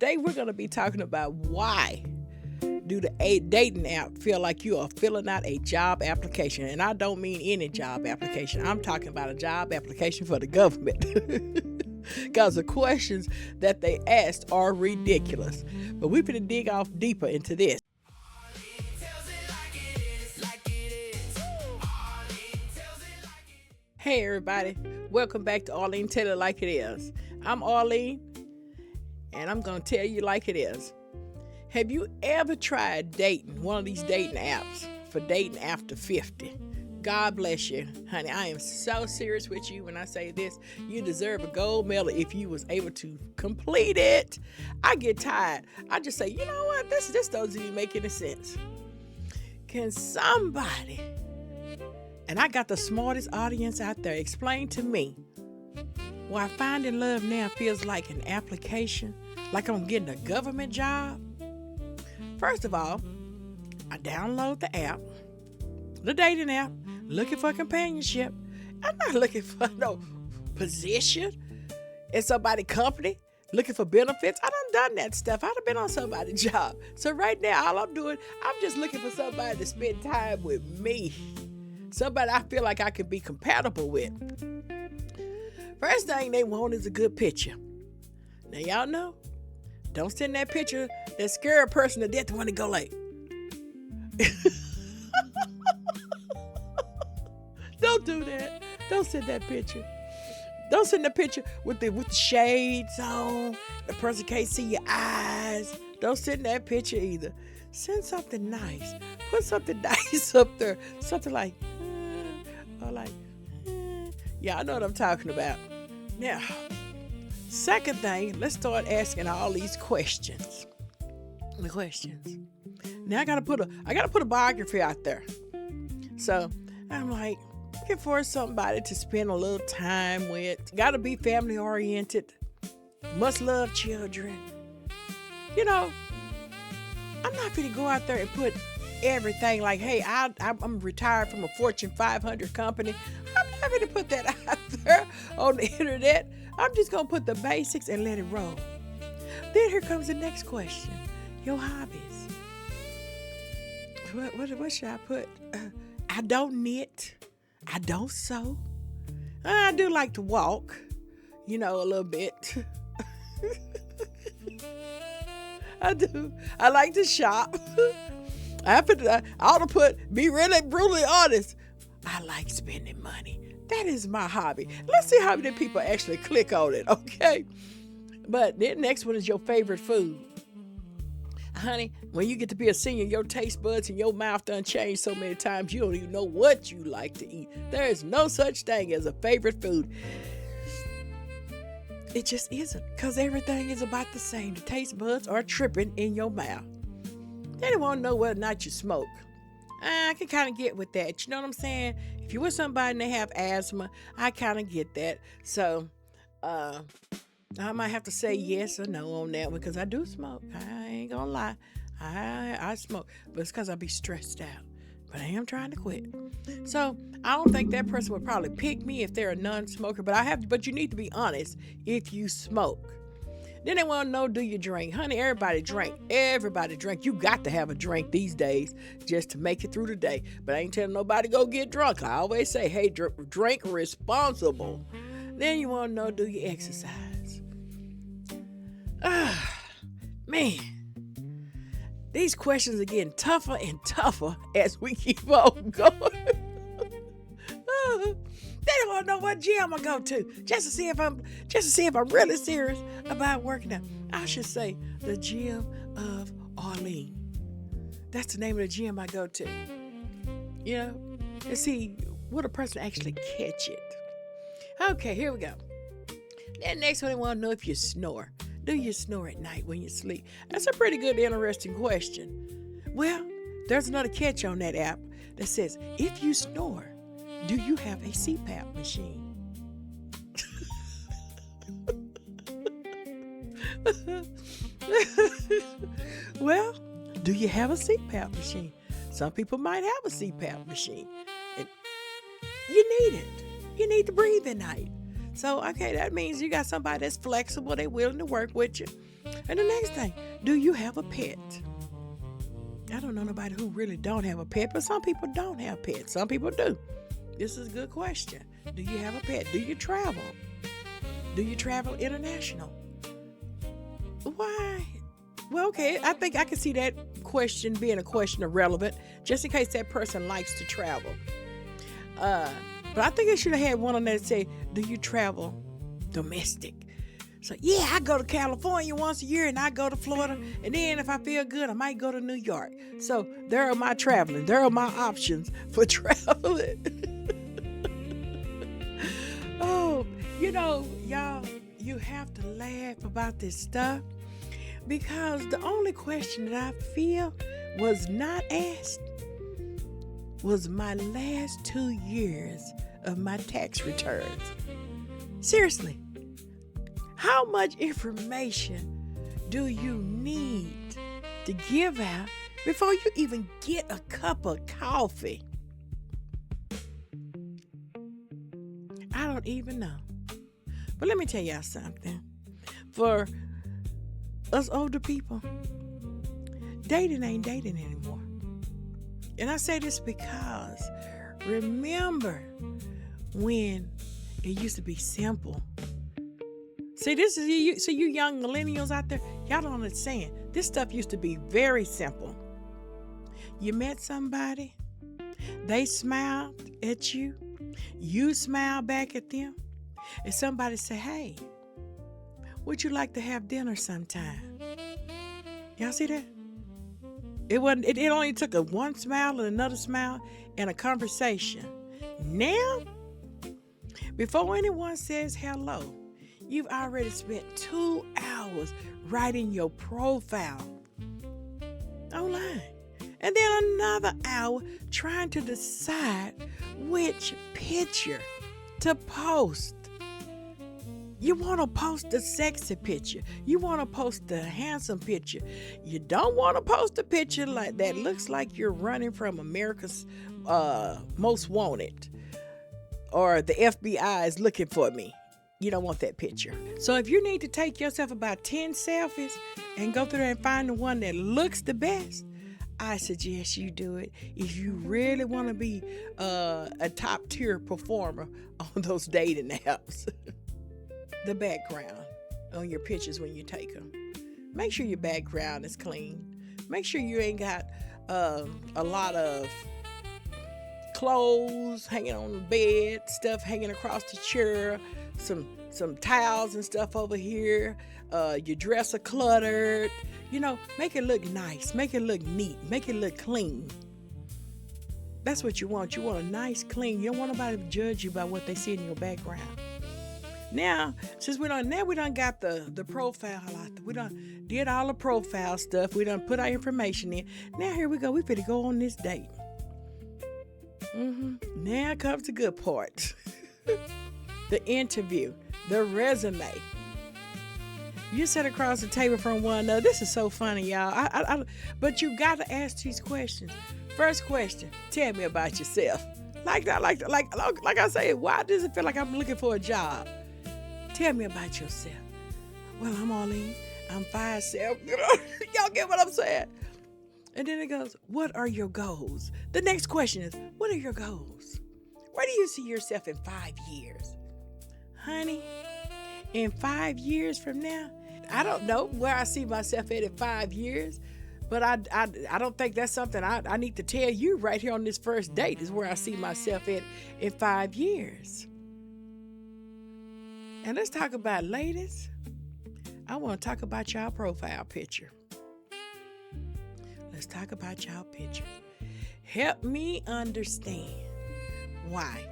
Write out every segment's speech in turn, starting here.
Today we're going to be talking about why do the dating app feel like you are filling out a job application. And I don't mean any job application. I'm talking about a job application for the government. Because the questions that they asked are ridiculous. But we're going to dig off deeper into this. Hey everybody, welcome back to Arlene Tell It Like It Is. I'm Arlene, and I'm going to tell you like it is. Have you ever tried dating, one of these dating apps for dating after 50? God bless you, honey. I am so serious with you when I say this. You deserve a gold medal if you was able to complete it. I get tired. I just say, you know what? This doesn't even make any sense. Can somebody, and I got the smartest audience out there, explain to me why finding love now feels like an application, like I'm getting a government job? First of all, I download the app, the dating app, looking for companionship. I'm not looking for no position in somebody's company, looking for benefits. I done that stuff. I'd have been on somebody's job. So right now, all I'm doing, I'm just looking for somebody to spend time with me. Somebody I feel like I can be compatible with. First thing they want is a good picture. Now y'all know, don't send that picture that scare a person to death to want to go like. Don't do that. Don't send that picture. Don't send the picture with the shades on. The person can't see your eyes. Don't send that picture either. Send something nice. Put something nice up there. Something like, or like, yeah, I know what I'm talking about. Now, second thing, let's start asking all these questions. The questions. Now I gotta put a biography out there. So I'm like, looking for somebody to spend a little time with. Gotta be family oriented. Must love children. You know, I'm not gonna go out there and put everything like, hey, I'm retired from a Fortune 500 company. I'm not gonna put that out there on the internet. I'm just gonna put the basics and let it roll. Then here comes the next question. Your hobbies. What should I put? I don't knit. I don't sew. I do like to walk, a little bit. I do. I like to shop. I ought to put, be really brutally honest, I like spending money. That is my hobby. Let's see how many people actually click on it, okay? But the next one is your favorite food. Honey, when you get to be a senior, your taste buds and your mouth done changed so many times, you don't even know what you like to eat. There is no such thing as a favorite food. It just isn't, because everything is about the same. The taste buds are tripping in your mouth. They don't want to know whether or not you smoke. I can kind of get with that. You know what I'm saying? If you're with somebody and they have asthma, I kind of get that. So, I might have to say yes or no on that one, because I do smoke. I ain't gonna lie. I smoke, but it's because I be stressed out. But I am trying to quit. So I don't think that person would probably pick me if they're a non-smoker. But you need to be honest if you smoke. Then they want to know, do you drink? Honey, everybody drink. Everybody drink. You got to have a drink these days just to make it through the day. But I ain't telling nobody go get drunk. I always say, hey, drink responsible. Then you want to know, do you exercise? Man. These questions are getting tougher and tougher as we keep on going. They don't want to know what gym I go to just to see if I'm really serious about working out. I should say the gym of Arlene. That's the name of the gym I go to. And see, will a person actually catch it? Okay, here we go. Then next one, they want to know if you snore. Do you snore at night when you sleep? That's a pretty good, interesting question. Well, there's another catch on that app that says, if you snore, do you have a CPAP machine? Well, do you have a CPAP machine? Some people might have a CPAP machine. And you need it. You need to breathe at night. So, okay, that means you got somebody that's flexible. They're willing to work with you. And the next thing, do you have a pet? I don't know nobody who really don't have a pet, but some people don't have pets. Some people do. This is a good question. Do you have a pet? Do you travel? Do you travel international? Why? Well, okay, I think I can see that question being a question of relevant, just in case that person likes to travel. But I think I should have had one on there that say, do you travel domestic? So, yeah, I go to California once a year, and I go to Florida, and then if I feel good, I might go to New York. So there are my traveling. There are my options for traveling. Oh, y'all, you have to laugh about this stuff, because the only question that I feel was not asked was my last 2 years of my tax returns. Seriously. How much information do you need to give out before you even get a cup of coffee? I don't even know. But let me tell y'all something. For us older people, dating ain't dating anymore. And I say this because remember when it used to be simple. See, this is you. So you young millennials out there, y'all don't understand. This stuff used to be very simple. You met somebody, they smiled at you, you smiled back at them, and somebody say, "Hey, would you like to have dinner sometime?" Y'all see that? It wasn't. It only took a one smile and another smile and a conversation. Now, before anyone says hello, you've already spent 2 hours writing your profile online. And then another hour trying to decide which picture to post. You want to post a sexy picture. You want to post a handsome picture. You don't want to post a picture like that looks like you're running from America's Most Wanted, or the FBI is looking for me. You don't want that picture. So if you need to take yourself about 10 selfies and go through there and find the one that looks the best, I suggest you do it if you really want to be a top tier performer on those dating apps. The background on your pictures when you take them. Make sure your background is clean. Make sure you ain't got a lot of clothes hanging on the bed, stuff hanging across the chair, some towels and stuff over here, your dresser cluttered. Make it look nice, make it look neat, make it look clean. That's what you want. You want a nice, clean. You don't want nobody to judge you by what they see in your background. Now, since we done got the profile out there, we done did all the profile stuff, we done put our information in. Now here we go. We finna go on this date. Now comes the good part. The interview, the resume. You sit across the table from one another. This is so funny, y'all. But you got to ask these questions. First question: tell me about yourself. Like I say, why does it feel like I'm looking for a job? Tell me about yourself. Well, I'm Arlene. I'm 5'7". Y'all get what I'm saying? And then it goes, what are your goals? The next question is, what are your goals? Where do you see yourself in 5 years? Honey, in 5 years from now, I don't know where I see myself at in 5 years, but I don't think that's something I need to tell you right here on this first date is where I see myself at in 5 years. And let's talk about, ladies, I want to talk about y'all profile picture. Let's talk about y'all picture. Help me understand why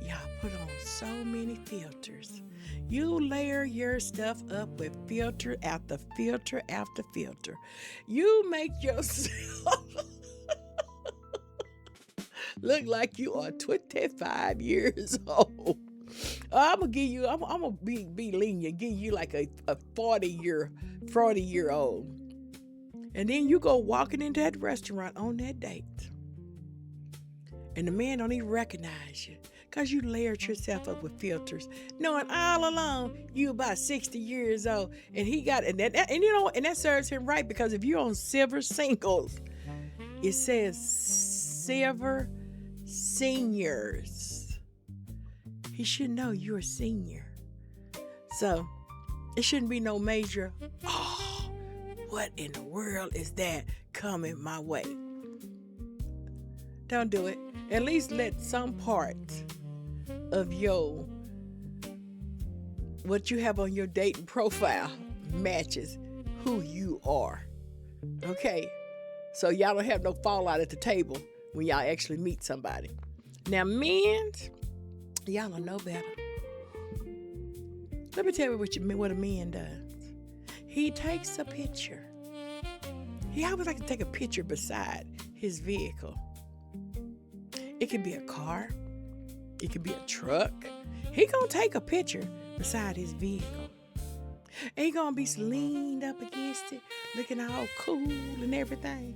y'all put on so many filters. You layer your stuff up with filter after filter after filter. You make yourself look like you are 25 years old. I'm gonna give you. I'm gonna be lenient. Give you like a 40-year-old, and then you go walking into that restaurant on that date, and the man don't even recognize you, because you layered yourself up with filters, knowing all along you about 60 years old, and he got and that serves him right, because if you're on silver singles, it says silver seniors. He should know you're a senior, so it shouldn't be no major. Oh, what in the world is that coming my way? Don't do it. At least let some part of what you have on your dating profile matches who you are. Okay? So y'all don't have no fallout at the table when y'all actually meet somebody. Now, men, y'all don't know better. Let me tell you what a man does. He takes a picture. He always like to take a picture beside his vehicle. It could be a car. It could be a truck. He gonna take a picture beside his vehicle. And he gonna be leaned up against it, looking all cool and everything.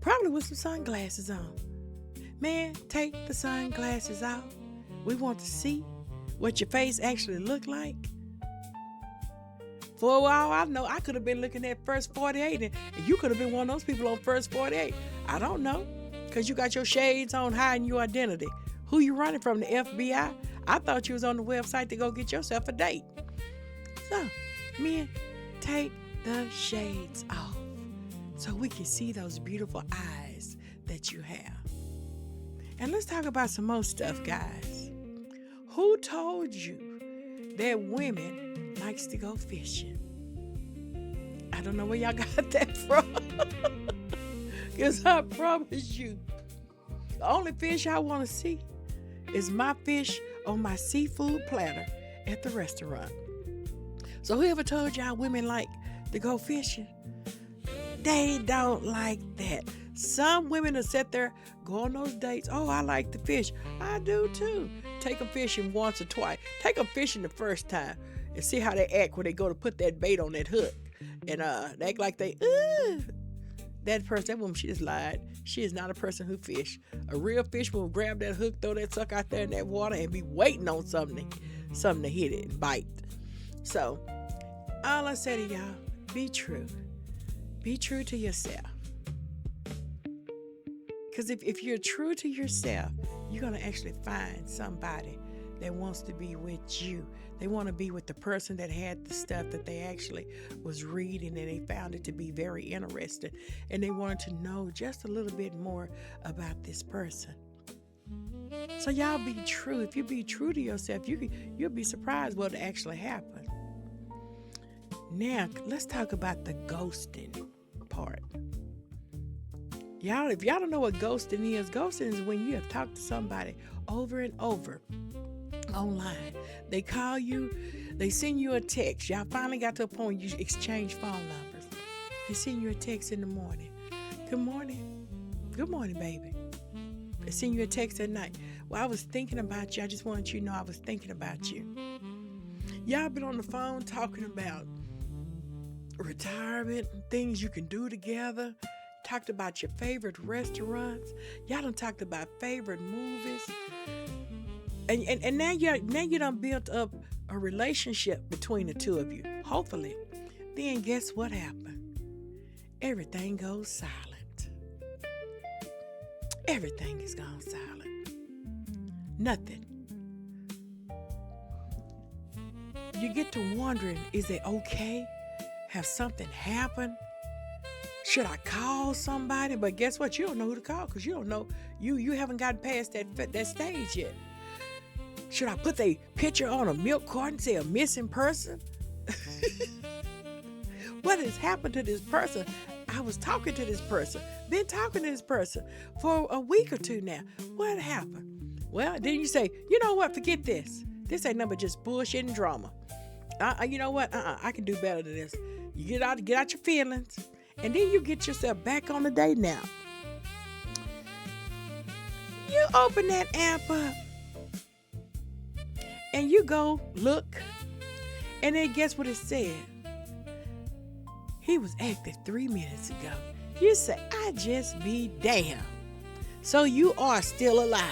Probably with some sunglasses on. Man, take the sunglasses off. We want to see what your face actually look like. For a while, I know I could have been looking at First 48, and you could have been one of those people on First 48. I don't know, because you got your shades on, hiding your identity. Who you running from, the FBI? I thought you was on the website to go get yourself a date. So, men, take the shades off so we can see those beautiful eyes that you have. And let's talk about some more stuff, guys. Who told you that women likes to go fishing? I don't know where y'all got that from. Because I promise you, the only fish I want to see is my fish on my seafood platter at the restaurant. So whoever told y'all women like to go fishing, they don't like that. Some women will sit there, go on those dates. Oh, I like to fish. I do too. Take them fishing once or twice. Take them fishing the first time and see how they act when they go to put that bait on that hook. And they act like they, that woman, she just lied. She is not a person who fish. A real fish will grab that hook, throw that sucker out there in that water, and be waiting on something to hit it and bite. So, all I say to y'all, be true. Be true to yourself. Because if you're true to yourself, you're going to actually find somebody that wants to be with you. They want to be with the person that had the stuff that they actually was reading, and they found it to be very interesting, and they wanted to know just a little bit more about this person. So y'all be true. If you be true to yourself, you'll be surprised what actually happened. Now, let's talk about the ghosting part. Y'all, if y'all don't know what ghosting is when you have talked to somebody over and over online. They call you, they send you a text. Y'all finally got to a point you exchange phone numbers. They send you a text in the morning. Good morning. Good morning, baby. They send you a text at night. Well, I was thinking about you. I just wanted you to know I was thinking about you. Y'all been on the phone talking about retirement, things you can do together. Talked about your favorite restaurants. Y'all done talked about favorite movies. And now you done built up a relationship between the two of you. Hopefully. Then guess what happened? Everything goes silent. Everything is gone silent. Nothing. You get to wondering, is it okay? Have something happen? Should I call somebody? But guess what? You don't know who to call, because you don't know. You haven't gotten past that stage yet. Should I put the picture on a milk carton and say a missing person? What has happened to this person? I was talking to this person. Been talking to this person for a week or two now. What happened? Well, then you say, you know what? Forget this. This ain't nothing but just bullshit and drama. You know what? I can do better than this. You get out your feelings. And then you get yourself back on the date now. You open that app up. And you go look. And then guess what it said? He was active 3 minutes ago. You say, I just be damned. So you are still alive.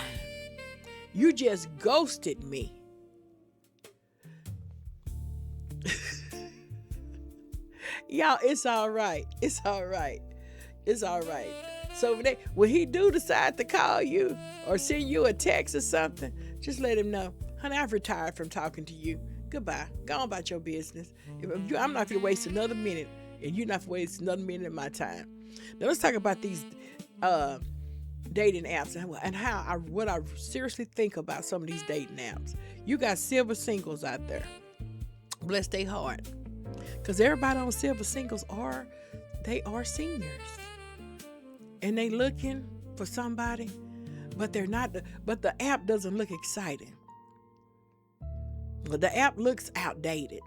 You just ghosted me. Y'all, it's all right. It's all right. It's all right. So when he do decide to call you or send you a text or something, just let him know, honey, I've retired from talking to you. Goodbye. Go on about your business. I'm not going to waste another minute, and you're not going to waste another minute of my time. Now let's talk about these dating apps and what I seriously think about some of these dating apps. You got silver singles out there. Bless their heart. Because everybody on silver singles are seniors. And they looking for somebody, but they're not. But the app doesn't look exciting. The app looks outdated.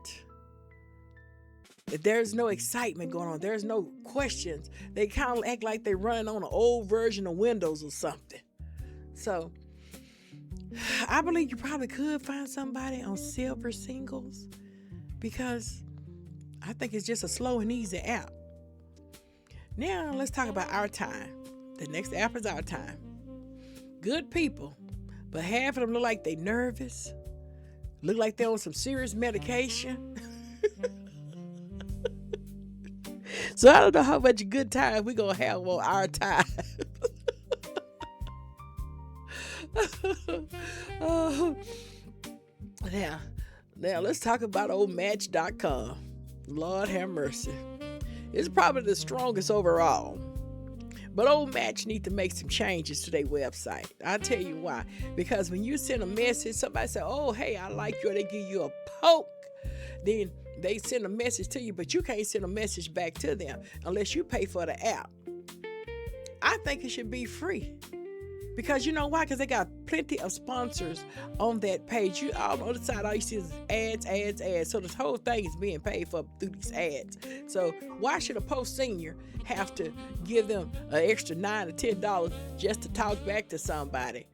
There's no excitement going on. There's no questions. They kind of act like they're running on an old version of Windows or something. So I believe you probably could find somebody on silver singles, because I think it's just a slow and easy app. Now let's talk about our time. The next app is our time. Good people, but half of them look like they nervous, look like they're on some serious medication. So I don't know how much good time we're going to have on our time. Now let's talk about old Match.com. Lord have mercy. It's probably the strongest overall. But old Match need to make some changes to their website. I'll tell you why. Because when you send a message, somebody say, oh, hey, I like you, or they give you a poke, then they send a message to you, but you can't send a message back to them unless you pay for the app. I think it should be free. Because you know why? Because they got plenty of sponsors on that page. You on the other side, all you see is ads. So this whole thing is being paid for through these ads. So why should a post senior have to give them an extra $9 or $10 just to talk back to somebody?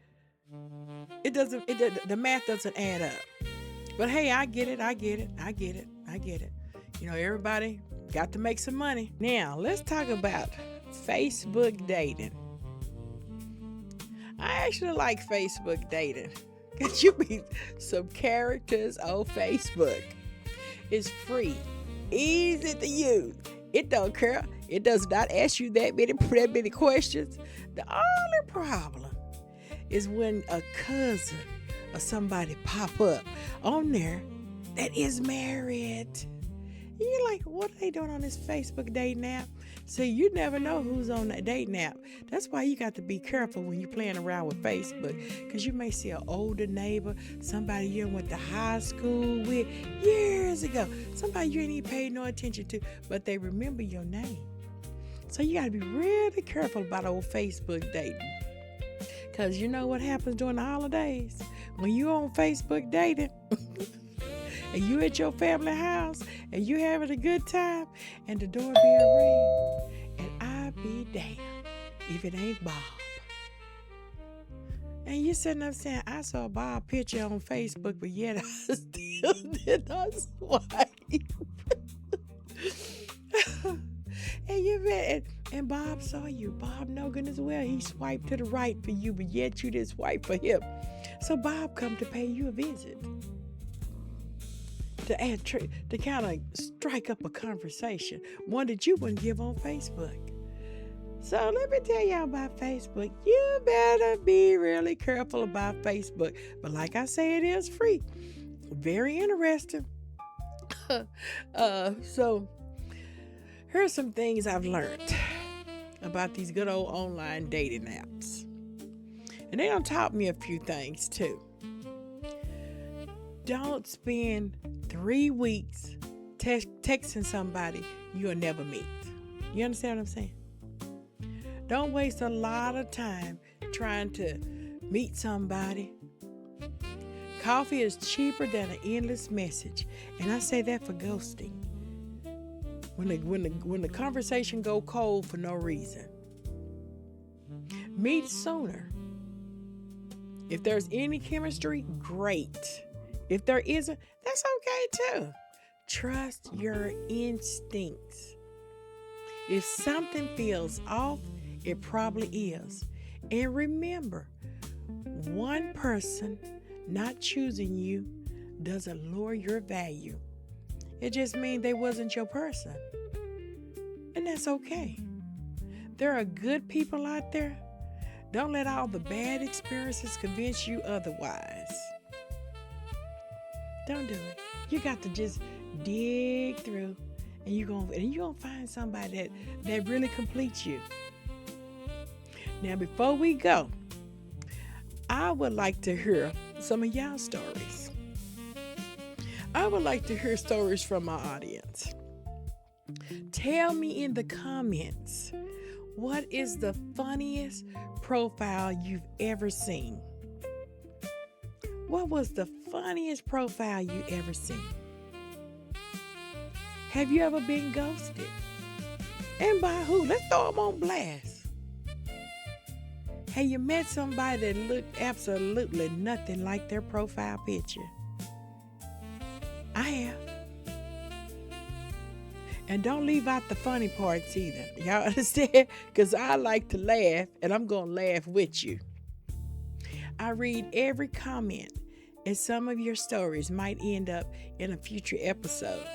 The math doesn't add up. But hey, I get it. You know, everybody got to make some money. Now, let's talk about Facebook dating. I actually like Facebook dating. Because you meet some characters on Facebook. It's free, easy to use. It don't care. It does not ask you that many questions. The only problem is when a cousin or somebody pop up on there that is married. You're like, what are they doing on this Facebook dating app? See, you never know who's on that dating app. That's why you got to be careful when you're playing around with Facebook, because you may see an older neighbor, somebody you went to high school with years ago, somebody you ain't even paid no attention to, but they remember your name. So you got to be really careful about old Facebook dating, because you know what happens during the holidays when you on Facebook dating. And you at your family house, and you having a good time, and the doorbell ring, and I be damned if it ain't Bob. And you sitting up saying, I saw Bob's picture on Facebook, but yet I still did not swipe. And Bob saw you. Bob know goodness well he swiped to the right for you, but yet you didn't swipe for him. So Bob come to pay you a visit. To kind of strike up a conversation, one that you wouldn't give on Facebook. So let me tell y'all about Facebook. You better be really careful about Facebook. But like I say, it is free. Very interesting. So here's some things I've learned about these good old online dating apps. And they done taught me a few things too. Don't spend 3 weeks texting somebody you'll never meet. You understand what I'm saying? Don't waste a lot of time trying to meet somebody. Coffee is cheaper than an endless message. And I say that for ghosting. When the conversation go cold for no reason. Meet sooner. If there's any chemistry, great. If there isn't, that's okay too. Trust your instincts. If something feels off, it probably is. And remember, One person not choosing you doesn't lower your value. It just means they wasn't your person. And that's okay. There are good people out there. Don't let all the bad experiences convince you otherwise. Don't do it. You got to just dig through, and you're gonna find somebody that really completes you. Now, before we go, I would like to hear some of y'all stories. I would like to hear stories from my audience. Tell me in the comments, what is the funniest profile you've ever seen? What was the funniest profile you ever seen? Have you ever been ghosted? And by who? Let's throw them on blast. Have you met somebody that looked absolutely nothing like their profile picture? I have. And don't leave out the funny parts either. Y'all understand? Because I like to laugh, and I'm going to laugh with you. I read every comment, and some of your stories might end up in a future episode.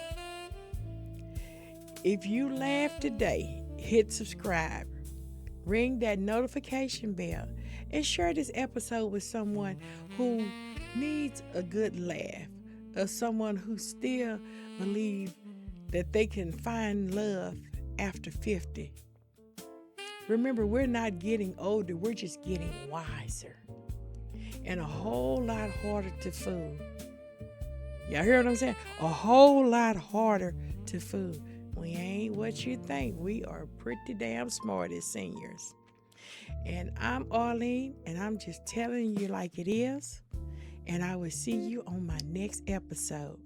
If you laugh today, hit subscribe, ring that notification bell, and share this episode with someone who needs a good laugh, or someone who still believes that they can find love after 50. Remember, we're not getting older, we're just getting wiser and a whole lot harder to fool. Y'all hear what I'm saying? A whole lot harder to fool. We ain't what you think. We are pretty damn smart as seniors. And I'm Arlene, and I'm just telling you like it is. And I will see you on my next episode.